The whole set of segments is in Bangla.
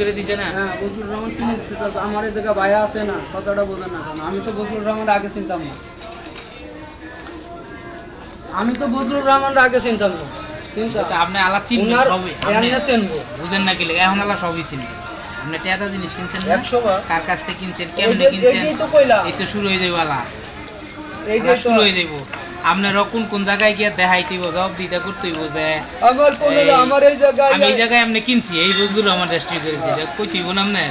করে দিছে না? হ্যাঁ, বজলুর রহমান কিনে দিচ্ছে। তো আমার এই জায়গা ভাইয়া আছে না, কথাটা বোঝেন না কেন? আমি তো বজলুর রহমান আগে চিনতাম না। আমি তো বজলুর রহমান আগে চিনতাম না। আপনি আলা চিনবেন উনার সবই। এমনি চিনবো। বুঝেন না কি লাগে? এখন আলা সবই চিনবেন। আপনি চেহারা জিনিস কিনছেন না? 100 বার। কার কাছ থেকে কিনছেন? এই কেমনে যে- কিনছেন? এইটাই তো কইলাম। এই তো শুরু হয়ে যাবে আলা। এই যে আলা শুরু হয়ে যাইব। আপনার কোন জায়গায় গিয়ে দেখাইতেইব, জবাব দিতে করতেইব যে আমার ফোনে আমার এই জায়গায় আমি এই জায়গায় আপনি কিনছি, এই বজলুর রহমান রেজিস্ট্রি করে দিয়েছে। কইতেইব না আপনি?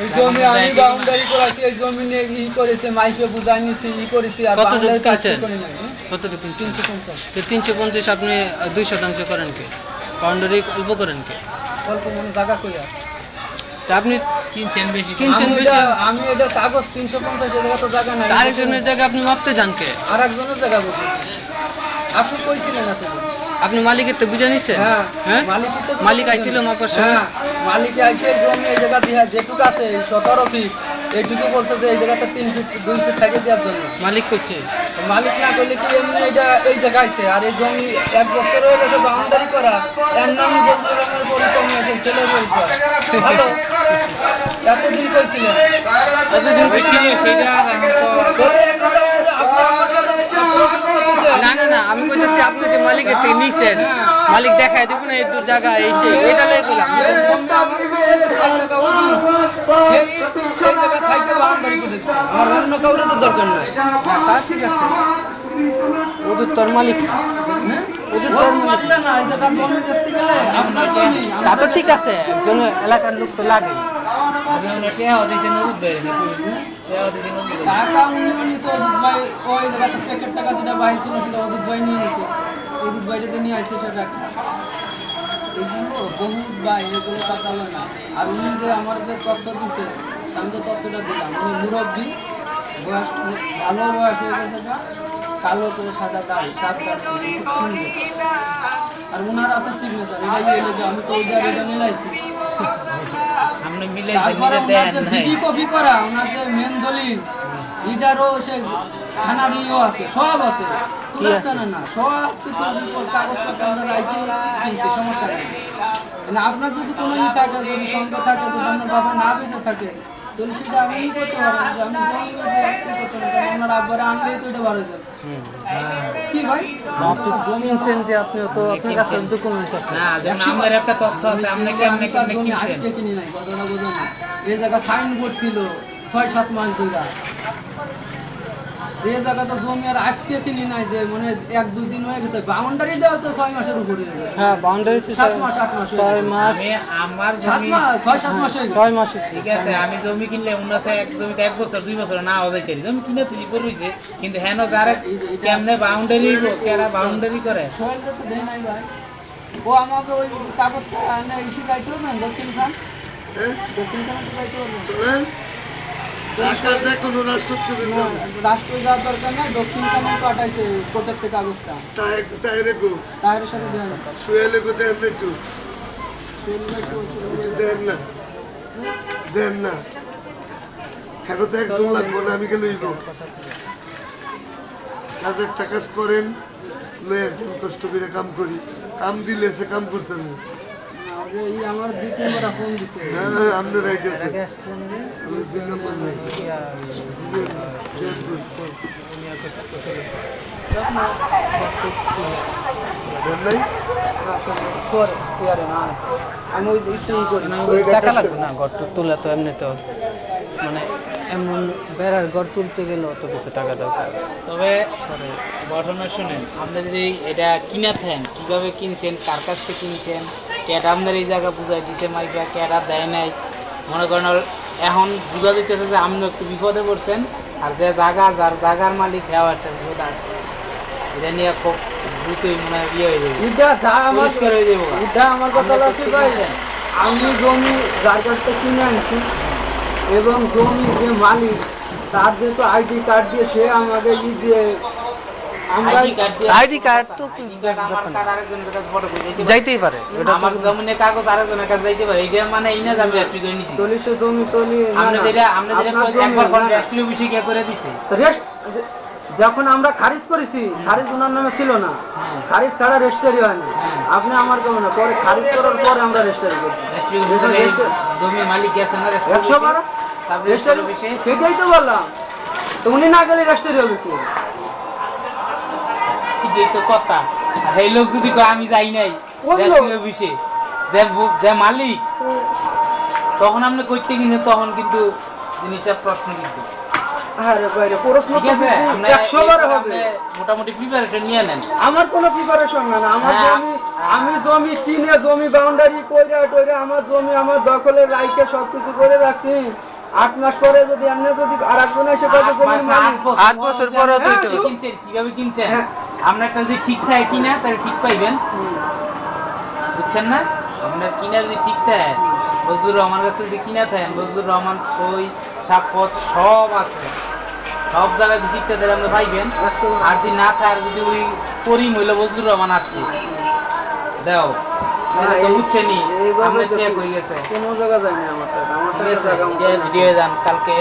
এই জমি আমি বাউন্ডারি করেছি, এই জমি নিয়ে ই করেছে, মাইকে বুঝাই নিছি, ই করেছি, আর কত বাউন্ডারি কাজ কিনছেন? করে নাই। কতটুকু কিনছেন? 350। তো 350 আপনি 2% করেন কে? বাউন্ডারি অল্প করেন কে? অল্প মানে জায়গা কইয়া। তা আপনি কিনছেন বেশি। কিনছেন আমি বেশি। আমি এটা কাগজ 350, এই জায়গা তো জায়গা নাই। আরেকজনের জায়গায় আপনি মাপতে যান কে? আর একজনের জায়গা বুঝি। আপনি কইছিলেন এতদিন। আপনি মালিকের তো বুঝে নিছেন? হ্যাঁ, হ্যাঁ, মালিকই তো মালিক আইছিল মাপার সময়? হ্যাঁ, মালিক আইছে জমি এই জায়গা দিয়ে যেটুকু আছে 17 ফিট, এইটুকু বলছে যে এই জায়গাটা 3 ফিট 2 ফিট সাইডে দেওয়ার জন্য। মালিক কইছে? মালিক না করলে কি এমনি এটা এই জায়গা আছে, আর এই জমি 1 বছর হয়ে গেছে বাউন্ডারি করা, এর নামই বজলুর রহমানের পরিচয় নিয়েছে, ছেলের পরিচয়। ভালো, এতদিন কইছিলেন। এতদিন কইছিল সেটা এখন তো না না না, আমি কইতেছি আপনি যে মালিকের থেকে নিছেন, মালিক দেখায় দিব না এই দূর জায়গা এই সেই, এটা লাগে কইলাম। আমার অন্য কাউরে তো দরকার নাই। না, তা ঠিক আছে। ওদের তোর মালিক, ওদের তোর মালিক। না, এই জায়গা জমি বেচতে গেলে আপনার জমি, তা তো ঠিক আছে, একজন এলাকার লোক তো লাগে। আগে আমরা টেহা দিয়েছেন নদীর বাইরে না? টেহা দিয়েছেন নদীর বাইরে। টাকা উনিও নিছে, অদূত ভাই ওই জায়গাতে সেকেন্ড টাকা যেটা বাইর ছিল সেটা অদূত ভাই নিয়ে নিছে। অদূত ভাই যেটা নিয়ে আসছে সেটা এগুলো বহুত ভাই, এগুলো টাকা লয় না। আর উনি যে আমার যে তথ্য দিছে, আমি তো তথ্যটা দিলাম, উনি মুরব্বী, বয়স ভালো বয়স হয়ে গেছে, কালো করে সাদা দাড়ি, সাত দাড়ি, খুব সুন্দর। আর ওনার হাতে সিগনেচার, এটাই এলে যে আমি তো ওইটা এটা মিলাইছি। আপনি মিলাইছেন, তারপরে নিজে ওনার দেন যে নাই। জিডি কপি করা, ওনার যে মেন দলিল, এটারও সে থানার ইও আছে, সব আছে। পুরাতন না, সব কিছু রিপোর্ট কাগজপত্র আমরা রাইখে দিয়েছি, সমস্যা নেই। মানে আপনার যদি কোনো ই থাকে, যদি সন্দেহ থাকে, যদি আপনার বাবা না বেঁচে থাকে, তাহলে সেটা আপনি ই করতে পারেন যে আমি করতে পারেন, আপনার আব্বারে আনলেই তো এটা বাড়ে যাবে। কি ভাই? আপনি কিনছেন যে আপনি তো আপনার কাছে ডকুমেন্টস আছে। না, যেমন আমার একটা তথ্য আছে, আপনি কেমনে কেমনে জমি কিনছেন? আজকে কিনি নাই, কথাটা বোঝেন না। এই জায়গা সাইনবোর্ড ছিল 6-7 মাস ধরে। এই জায়গা তো জমি আর আজকে কিনি নাই, যে মানে 1-2 দিন হয়ে গেছে। বাউন্ডারি দেওয়া হচ্ছে 6 মাসের উপরে হয়ে গেছে। হ্যাঁ, বাউন্ডারি 7 মাস 8 মাস 6 মাস, আমি আমার 7 জমি, মাস 6-7 মাস হয়ে গেছে। 6 মাস। ঠিক আছে, আমি জমি কিনলে উনাসে এক জমিতে 1 বছর 2 বছর না হয়ে যাইতে জমি কিনে তুই করইছে, কিন্তু হেন যারা কেমনে বাউন্ডারি কেরা বাউন্ডারি করে? সোহেলকে তো দেয় নাই ভাই। ও আমাকে ওই কাগজটা এনে ইসে যাইতে হবে না, দক্ষিণ খান। দক্ষিণ খানে তো যাইতে হবে। রাষ্ট্র যাওয়ার দরকার নাই, দক্ষিণ খানে পাঠাইছে কোর্টের থেকে কাগজটা। তাহের সাথে দেওয়া না। আমি গেলে কাজ করেন, কষ্ট করে কাম করি, কাম দিলে সে কাম করতে হবে। না, ওই যে এই আমার 2-3 বার ফোন দিছে। হ্যাঁ, আপনার রাইট আছে। আমি 2 নম্বর নাই। আমি ওই ইসেই করি না। টাকা লাগবে না ঘর তুলে, তো এমনি তো মানে এমন বেড়ার ঘর তুলতে গেলে অত কিছু টাকা দরকার। তবে ঘটনা শুনেন, আপনি যদি এটা কিনা থাকেন, কিভাবে কিনছেন, কার কাছ থেকে কিনছেন, কেটা আপনার এই জায়গা বুঝাই দিচ্ছে মাইকা, কেটা দেয় নাই, মনে করেন এখন বুঝা দিতেছে যে আপনি একটু বিপদে পড়ছেন, আর যে জায়গা, যার জায়গার মালিক হ্যাঁ একটা বিপদ আছে। এটা নিয়ে খুব দ্রুতই মনে হয় ইয়ে হয়ে যাবে, এটা যা আমার পরিষ্কার হয়ে যাবো। এটা আমার কথা হলো কি ভাই, আমি জমি যার কাছ থেকে কিনে আনছি, এবং জমি যে মালিক তার যেহেতু আইডি কার্ড দিয়ে সে আমাকে ই দিয়ে আমরা আইডি কার্ড তো যাইতেই পারে, এটা আমার জমিনের কাগজ আরেকজনের কাছে যাইতে পারে, এটা মানে এই না যাবে একটু করে নিতে। তলি সে জমি তলি আমরা যেটা একবার রেস্ট অফিসে গিয়ে করে দিছে। রেস্ট যখন আমরা খারিজ করেছি, খারিজ ওনার নামে ছিল না, হ্যাঁ। খারিজ ছাড়া রেজিস্ট্রি হয় না। হ্যাঁ। আপনি আমার কেমন না, পরে খারিজ করার পরে আমরা রেজিস্ট্রি করছি। জমির মালিক গেছে না 100 বার রেজিস্ট্রি অফিসে? সেটাই তো বললাম, তো উনি না গেলে রেজিস্ট্রি হবে কি? এই তো কথা। আর এই লোক যদি কয় আমি যাই নাই কোন লোক? রেজিস্ট্রি অফিসে, যে মালিক, তখন আপনি করতে কিনে তখন কিন্তু জিনিসটা প্রশ্ন কিন্তু। আরে বাইরে প্রশ্ন ঠিক আছে, আমরা 100 বার হবে। মোটামুটি প্রিপারেশন নিয়ে নেন। আমার কোনো প্রিপারেশন না, আমার হ্যাঁ, জমি, আমি জমি কিনে জমি বাউন্ডারি কইরা টইরা আমার জমি আমার দখলে রাইখে সবকিছু করে রাখছি। 8 মাস পরে যদি এমনি যদি আরেকজন এসে কয় যে জমির মালিক, 8 বছর পরেও তো হইতে পারে। কিনছেন, কিভাবে কিনছেন? হ্যাঁ। আপনার একটা যদি ঠিক থাকে কিনা তাহলে ঠিক পাইবেন, বুঝছেন না? আপনার কিনা যদি ঠিক থাকে, বজলুর রহমান কাছে যদি কিনা থাকেন, বজলুর রহমান সই সাক্ষর সব আছে, সব জায়গায় যদি ঠিকঠাক তাহলে আপনি পাইবেন। আর যদি না থাকে, আর যদি ওই করিম হইলো বজলুর রহমান আসছে দেও, বুঝছেনি আমরা চেক হয়ে গেছে। কোনো জায়গা যায় না আমার টাকা, আমার টাকা জায়গা মতো ভিডিও যান কালকে